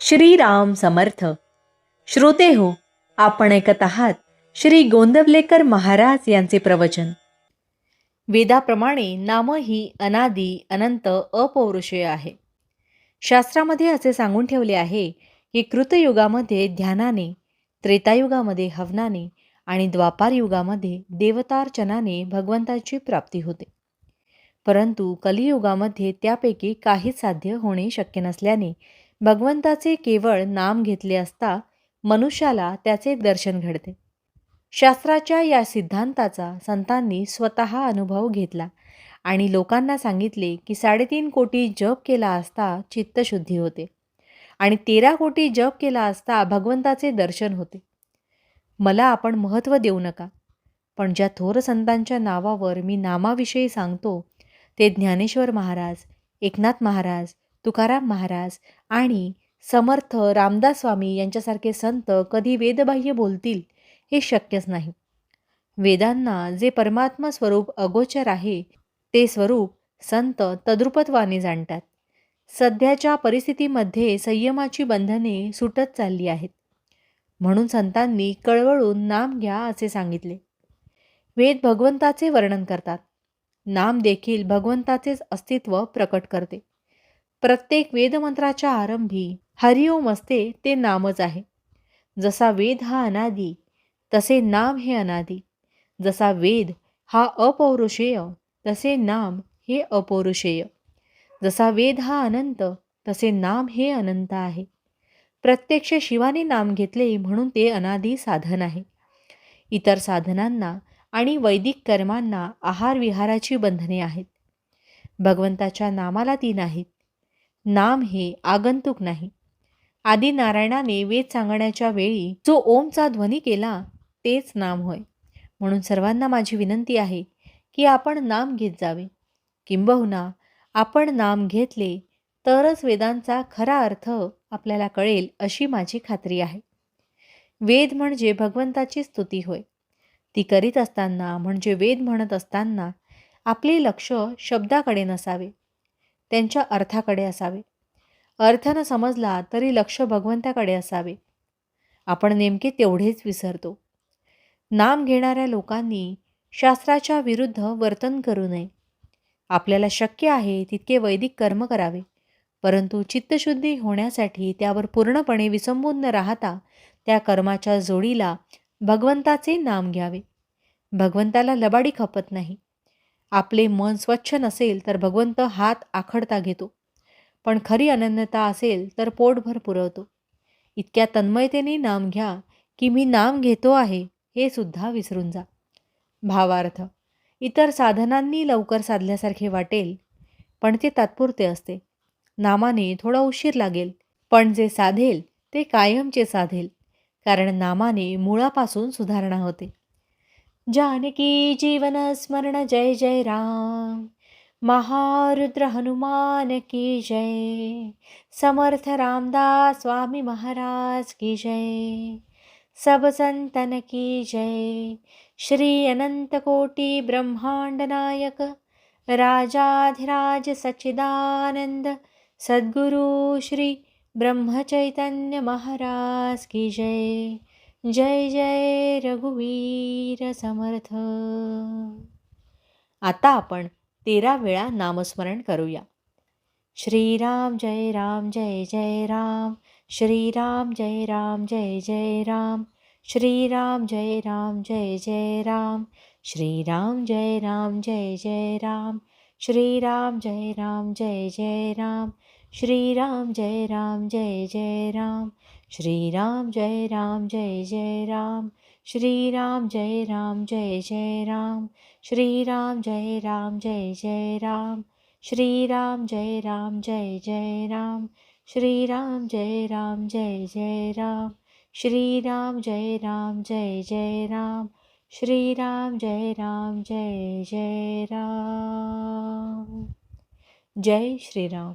श्रीराम समर्थ. श्रोते हो, आपण ऐकत आहात श्री गोंदवलेकर महाराज यांचे प्रवचन. वेदाप्रमाणे नाम ही अनादी अनंत अपौरुषेय आहे. शास्त्रामध्ये असे सांगून ठेवले आहे की कृतयुगामध्ये ध्यानाने, त्रेतायुगामध्ये हवनाने आणि द्वापार युगामध्ये देवतार्चनाने भगवंताची प्राप्ती होते. परंतु कलियुगामध्ये त्यापैकी काहीच साध्य होणे शक्य नसल्याने भगवंताचे केवळ नाम घेतले असता मनुष्याला त्याचे दर्शन घडते. शास्त्राच्या या सिद्धांताचा संतांनी स्वतः अनुभव घेतला आणि लोकांना सांगितले की 3.5 कोटी जप केला असता चित्तशुद्धी होते आणि 13 कोटी जप केला असता भगवंताचे दर्शन होते. मला आपण महत्त्व देऊ नका, पण ज्या थोर संतांच्या नावावर मी नामाविषयी सांगतो ते ज्ञानेश्वर महाराज, एकनाथ महाराज, तुकाराम महाराज आणि समर्थ रामदास स्वामी यांच्यासारखे संत कधी वेदबाह्य बोलतील हे शक्यच नाही. वेदांना जे परमात्मा स्वरूप अगोचर आहे ते स्वरूप संत तद्रुपत्वाने जाणतात. सध्याच्या परिस्थितीमध्ये संयमाची बंधने सुटत चालली आहेत. म्हणून संतांनी कळवळून नाम घ्या असे सांगितले. वेद भगवंताचे वर्णन करतात. नाम देखील भगवंताचेच अस्तित्व प्रकट करते. प्रत्येक वेदमंत्राच्या आरंभी हरिओम असते ते नामच आहे. जसा वेद हा अनादी तसे नाम हे अनादी. जसा वेद हा अपौरुषेय तसे नाम हे अपौरुषेय. जसा वेद हा अनंत तसे नाम हे अनंत आहे. प्रत्यक्ष शिवाने नाम घेतले म्हणून ते अनादी साधन आहे. इतर साधनांना आणि वैदिक कर्मांना आहार विहाराची बंधने आहेत. भगवंताच्या नामाला ती नाहीत. नाम हे आगंतुक नाही. आदी नारायणाने वेद सांगण्याच्या वेळी जो ओमचा ध्वनी केला तेच नाम होय. म्हणून सर्वांना माझी विनंती आहे की आपण नाम घेत जावे. किंबहुना आपण नाम घेतले तरच वेदांचा खरा अर्थ आपल्याला कळेल अशी माझी खात्री आहे. वेद म्हणजे भगवंताची स्तुती होय. ती करीत असताना म्हणजे वेद म्हणत असताना आपले लक्ष शब्दाकडे नसावे, त्यांच्या अर्थाकडे असावे. अर्थ न समजला तरी लक्ष भगवंताकडे असावे. आपण नेमके तेवढेच विसरतो. नाम घेणाऱ्या लोकांनी शास्त्राच्या विरुद्ध वर्तन करू नये. आपल्याला शक्य आहे तितके वैदिक कर्म करावे, परंतु चित्तशुद्धी होण्यासाठी त्यावर पूर्णपणे विसंबून न राहता त्या कर्माच्या जोडीला भगवंताचे नाम घ्यावे. भगवंताला लबाडी खपत नाही. आपले मन स्वच्छ नसेल तर भगवंत हात आखडता घेतो, पण खरी अनन्यता असेल तर पोटभर पुरवतो. इतक्या तन्मयतेने नाम घ्या की मी नाम घेतो आहे हे सुद्धा विसरून जा. भावार्थ, इतर साधनांनी लवकर साधल्यासारखे वाटेल, पण ते तात्पुरते असते. नामाने थोडा उशीर लागेल, पण जे साधेल ते कायमचे साधेल, कारण नामाने मुळापासून सुधारणा होते. जानकी जीवन स्मरण जय जय राम. महारुद्र हनुमान की जय. समर्थ रामदास स्वामी महाराज की जय. सब संतन की जय. श्री अनंत कोटि ब्रह्मांड नायक राजाधिराज सच्चिदानंद सद्गुरु श्री ब्रह्मचैतन्य महाराज की जय. जय जय रघुवीर समर्थ. आता आपण 13 वेळा नामस्मरण करूया. श्रीराम जय राम जय जय राम. श्रीराम जय राम जय जय राम. श्रीराम जय राम जय जय राम. श्रीराम जय राम जय जय राम. श्रीराम जय राम जय जय राम. श्रीराम जय राम जय जय राम. श्रीराम जय राम जय जय राम. श्रीराम जय राम जय जय राम. श्रीराम जय राम जय जय राम. श्रीराम जय राम जय जय राम. श्रीराम जय राम जय जय राम. श्रीराम जय राम जय जय राम. श्रीराम जय राम जय जय राम. जय श्रीराम.